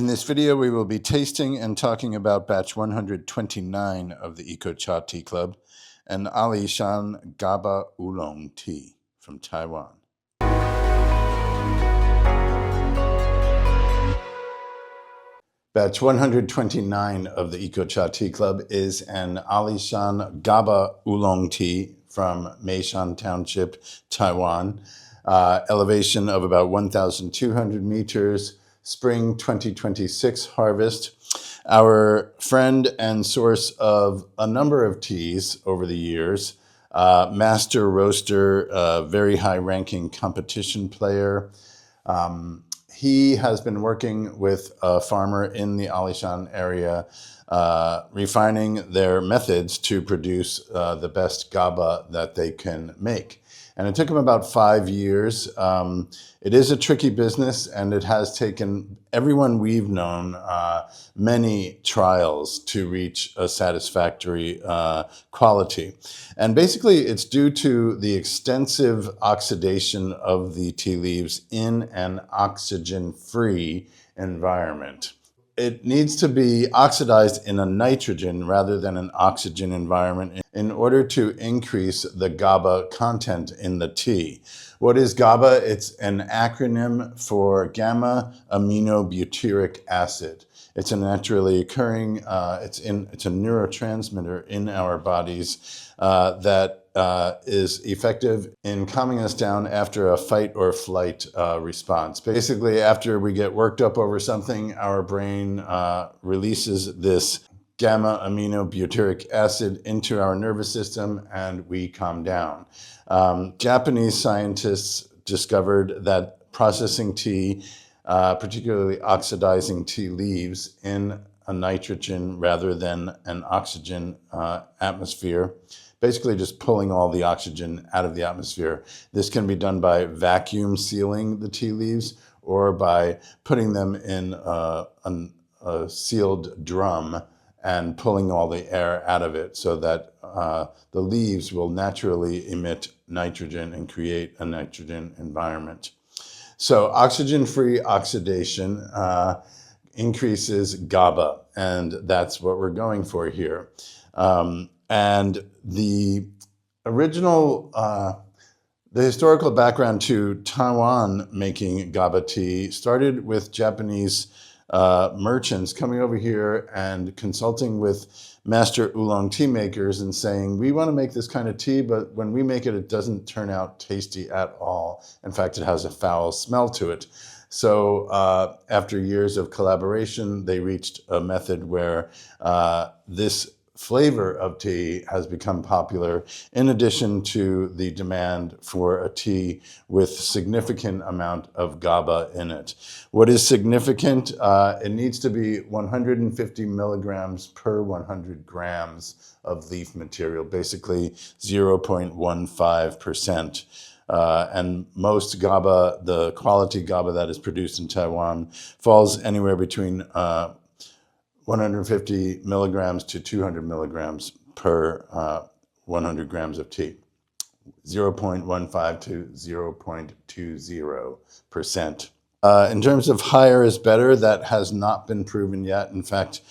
In this video, we will be tasting and talking about batch 129 of the GABA Tea Club, an Alishan GABA Oolong tea from Taiwan. Batch 129 of the GABA Tea Club is an Alishan GABA Oolong tea from Meishan Township, Taiwan. Elevation of about 1,200 meters. Spring 2026 harvest. Our friend and source of a number of teas over the years, master roaster, very high-ranking competition player. He has been working with a farmer in the Alishan area, refining their methods to produce the best GABA that they can make. And it took him about 5 years. It is a tricky business, and it has taken everyone we've known many trials to reach a satisfactory quality. And basically, it's due to the extensive oxidation of the tea leaves in an oxygen-free environment. It needs to be oxidized in a nitrogen rather than an oxygen environment in order to increase the GABA content in the tea. What is GABA? It's an acronym for gamma aminobutyric acid. It's a naturally occurring, it's a neurotransmitter in our bodies that is effective in calming us down after a fight or flight response. Basically, after we get worked up over something, our brain releases this gamma aminobutyric acid into our nervous system and we calm down. Japanese scientists discovered that processing tea, particularly oxidizing tea leaves in a nitrogen rather than an oxygen atmosphere, basically just pulling all the oxygen out of the atmosphere. This can be done by vacuum sealing the tea leaves or by putting them in a sealed drum and pulling all the air out of it so that the leaves will naturally emit nitrogen and create a nitrogen environment. So oxygen-free oxidation increases GABA, and that's what we're going for here. And the original, the historical background to Taiwan making GABA tea started with Japanese merchants coming over here and consulting with master oolong tea makers and saying, we want to make this kind of tea, but when we make it, it doesn't turn out tasty at all. In fact, it has a foul smell to it. So after years of collaboration, they reached a method where this flavor of tea has become popular, in addition to the demand for a tea with significant amount of GABA in it. What is significant? It needs to be 150 milligrams per 100 grams of leaf material, basically 0.15%. And most GABA, the quality GABA that is produced in Taiwan, falls anywhere between 150 milligrams to 200 milligrams per 100 grams of tea, 0.15 to 0.20%. In terms of higher is better, that has not been proven yet. In fact,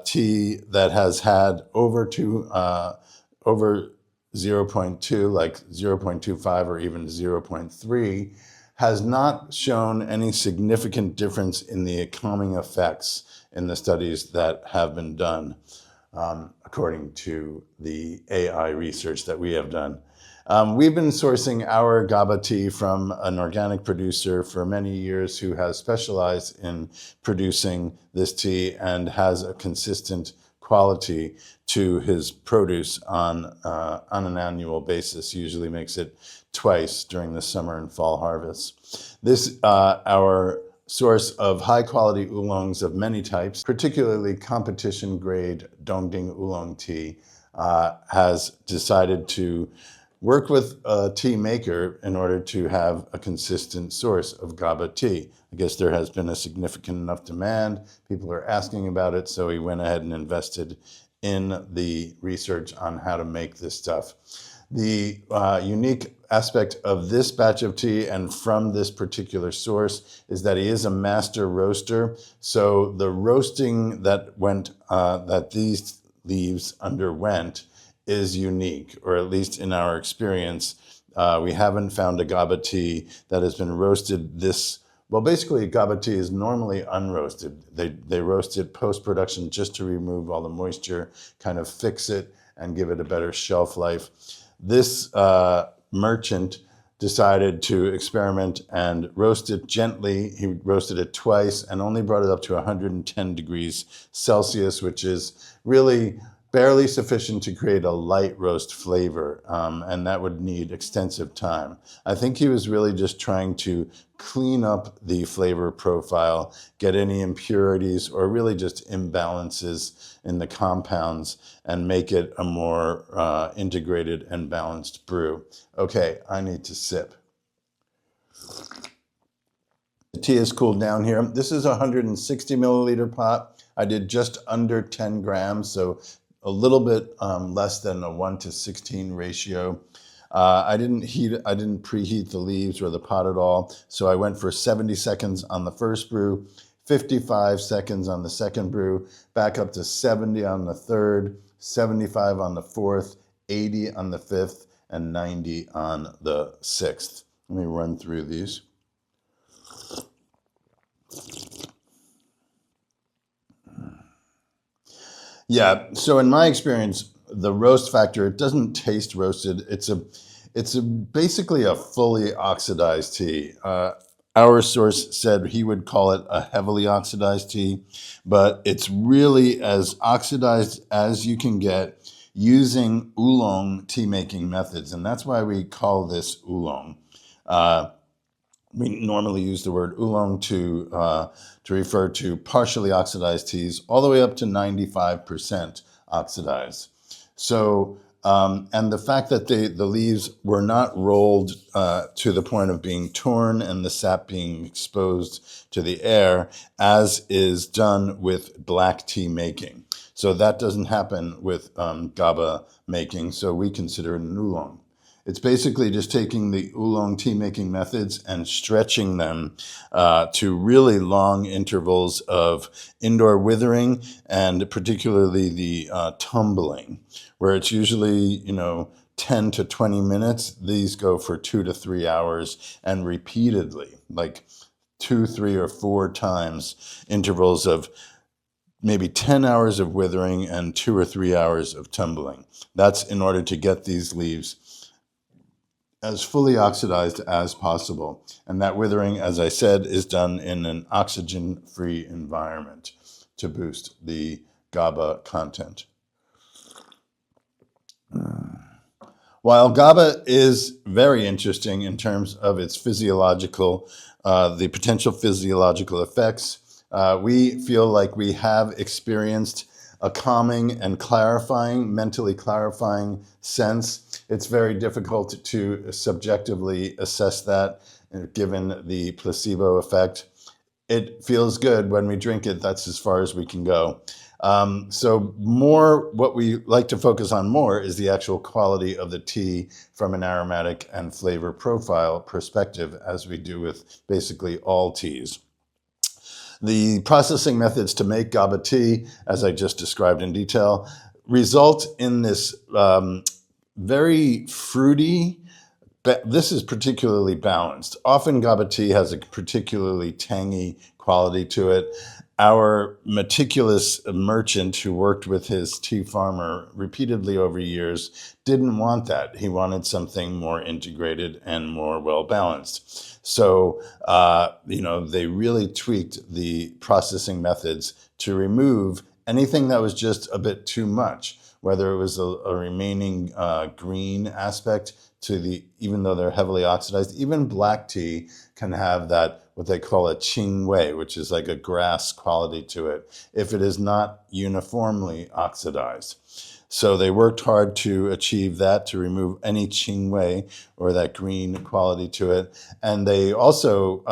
tea that has had over 0.2, like 0.25 or even 0.3, has not shown any significant difference in the calming effects in the studies that have been done, according to the AI research that we have done. We've been sourcing our GABA tea from an organic producer for many years who has specialized in producing this tea and has a consistent quality to his produce on an annual basis, usually makes it twice during the summer and fall harvests. This, our source of high-quality oolongs of many types, particularly competition-grade Dongding oolong tea, has decided to work with a tea maker in order to have a consistent source of GABA tea. I guess there has been a significant enough demand. People are asking about it, so he went ahead and invested in the research on how to make this stuff. The unique aspect of this batch of tea and from this particular source is that he is a master roaster. So the roasting that these leaves underwent is unique, or at least in our experience, we haven't found a GABA tea that has been roasted this. Well, basically, GABA tea is normally unroasted. They roast it post-production just to remove all the moisture, kind of fix it, and give it a better shelf life. This merchant decided to experiment and roast it gently. He roasted it twice and only brought it up to 110 degrees Celsius, which is really barely sufficient to create a light roast flavor, and that would need extensive time. I think he was really just trying to clean up the flavor profile, get any impurities or really just imbalances in the compounds, and make it a more integrated and balanced brew. Okay, I need to sip. The tea is cooled down here. This is a 160 milliliter pot. I did just under 10 grams, so a little bit less than a 1:16 ratio. I didn't preheat the leaves or the pot at all, so I went for 70 seconds on the first brew, 55 seconds on the second brew, back up to 70 on the third, 75 on the fourth, 80 on the fifth, and 90 on the sixth. Let me run through these. Yeah, so in my experience, the roast factor, it doesn't taste roasted. It's basically a fully oxidized tea. Our source said he would call it a heavily oxidized tea, but it's really as oxidized as you can get using oolong tea making methods, and that's why we call this oolong. We normally use the word oolong to refer to partially oxidized teas, all the way up to 95% oxidized. So, and the fact that the leaves were not rolled to the point of being torn and the sap being exposed to the air, as is done with black tea making. So that doesn't happen with GABA making, so we consider it an oolong. It's basically just taking the oolong tea making methods and stretching them to really long intervals of indoor withering, and particularly the tumbling, where it's usually 10 to 20 minutes. These go for 2 to 3 hours, and repeatedly, like 2, 3, or 4 times, intervals of maybe 10 hours of withering and 2 or 3 hours of tumbling. That's in order to get these leaves as fully oxidized as possible. And that withering, as I said, is done in an oxygen-free environment to boost the GABA content. While GABA is very interesting in terms of its physiological, the potential physiological effects, we feel like we have experienced a calming and mentally clarifying sense. It's very difficult to subjectively assess that given the placebo effect. It feels good when we drink it. That's as far as we can go. So what we like to focus on more is the actual quality of the tea from an aromatic and flavor profile perspective, as we do with basically all teas. The processing methods to make GABA tea, as I just described in detail, result in this very fruity, this is particularly balanced. Often GABA tea has a particularly tangy quality to it. Our meticulous merchant who worked with his tea farmer repeatedly over years didn't want that. He wanted something more integrated and more well-balanced. So, they really tweaked the processing methods to remove anything that was just a bit too much, whether it was a remaining green aspect to even though they're heavily oxidized. Even black tea can have that, what they call a qing wei, which is like a grass quality to it, if it is not uniformly oxidized. So they worked hard to achieve that, to remove any qing wei or that green quality to it. And they also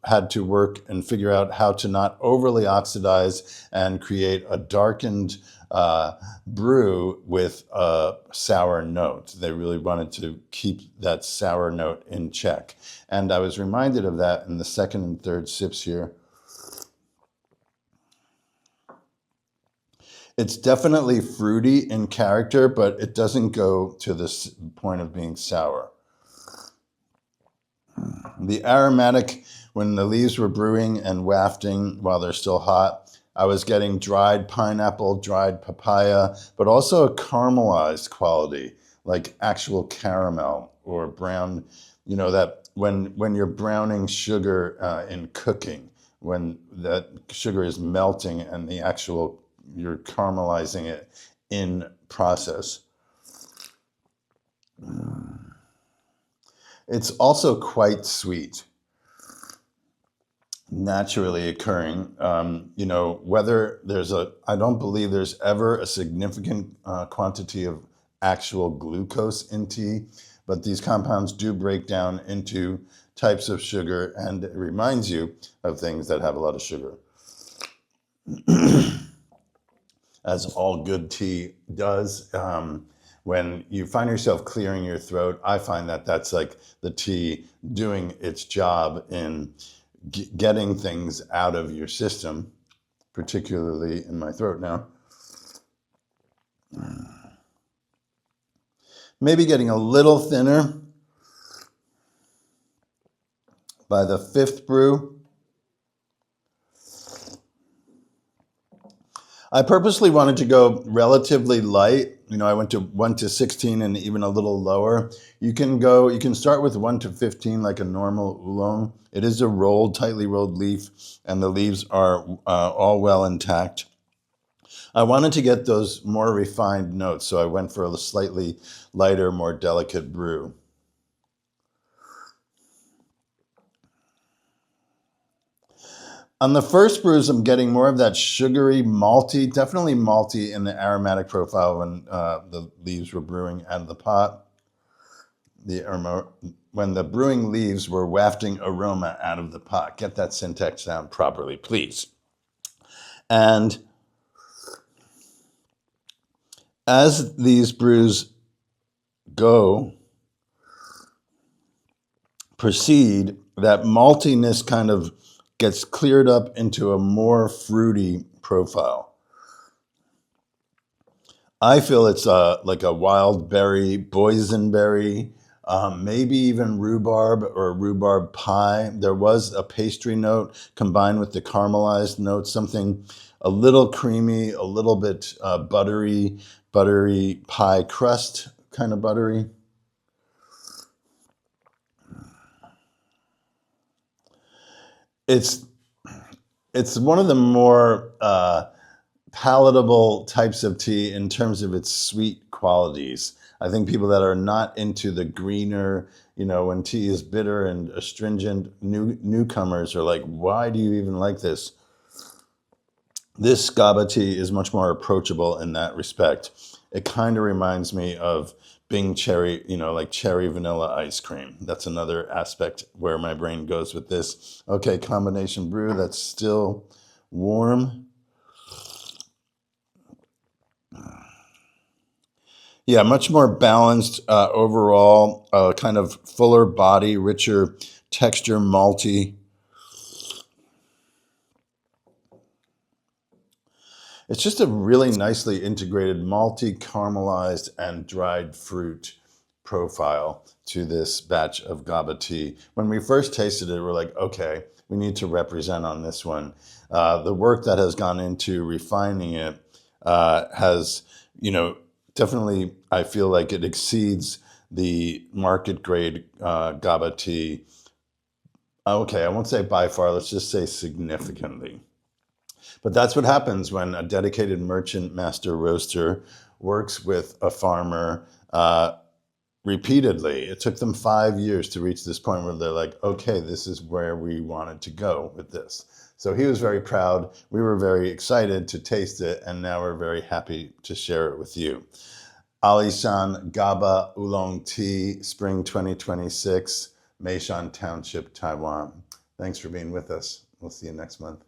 had to work and figure out how to not overly oxidize and create a darkened brew with a sour note. They really wanted to keep that sour note in check. And I was reminded of that in the second and third sips here. It's definitely fruity in character, but it doesn't go to the point of being sour. The aromatic, when the leaves were brewing and wafting while they're still hot, I was getting dried pineapple, dried papaya, but also a caramelized quality, like actual caramel or brown, you know, that when you're browning sugar in cooking, when that sugar is melting and the actual, you're caramelizing it in process. It's also quite sweet, naturally occurring. You know, whether I don't believe there's ever a significant quantity of actual glucose in tea, but these compounds do break down into types of sugar, and it reminds you of things that have a lot of sugar. As all good tea does. When you find yourself clearing your throat, I find that that's like the tea doing its job in getting things out of your system, particularly in my throat now. Maybe getting a little thinner by the fifth brew. I purposely wanted to go relatively light. You know, I went to 1 to 16 and even a little lower. You can start with 1 to 15 like a normal oolong. It is a rolled, tightly rolled leaf, and the leaves are all well intact. I wanted to get those more refined notes, so I went for a slightly lighter, more delicate brew. On the first brews, I'm getting more of that sugary, malty, definitely malty in the aromatic profile when the leaves were brewing out of the pot. When the brewing leaves were wafting aroma out of the pot. Get that syntax down properly, please. And as these brews proceed, that maltiness kind of gets cleared up into a more fruity profile. I feel it's like a wild berry, boysenberry, maybe even rhubarb or rhubarb pie. There was a pastry note combined with the caramelized note, something a little creamy, a little bit buttery pie crust kind of buttery. It's one of the more palatable types of tea in terms of its sweet qualities. I think people that are not into the greener, you know, when tea is bitter and astringent, newcomers are like, why do you even like this? This GABA tea is much more approachable in that respect. It kind of reminds me of Bing cherry, you know, like cherry vanilla ice cream. That's another aspect where my brain goes with this. Okay, combination brew that's still warm. Yeah, much more balanced overall, kind of fuller body, richer texture, malty. It's just a really nicely integrated malty, caramelized, and dried fruit profile to this batch of GABA tea. When we first tasted it, we're like, okay, we need to represent on this one. The work that has gone into refining it has, you know, definitely, I feel like it exceeds the market grade GABA tea. Okay, I won't say by far, let's just say significantly. But that's what happens when a dedicated merchant master roaster works with a farmer repeatedly. It took them 5 years to reach this point where they're like, okay, this is where we wanted to go with this. So he was very proud. We were very excited to taste it, and now we're very happy to share it with you. Alishan GABA Oolong Tea, Spring 2026, Meishan Township, Taiwan. Thanks for being with us. We'll see you next month.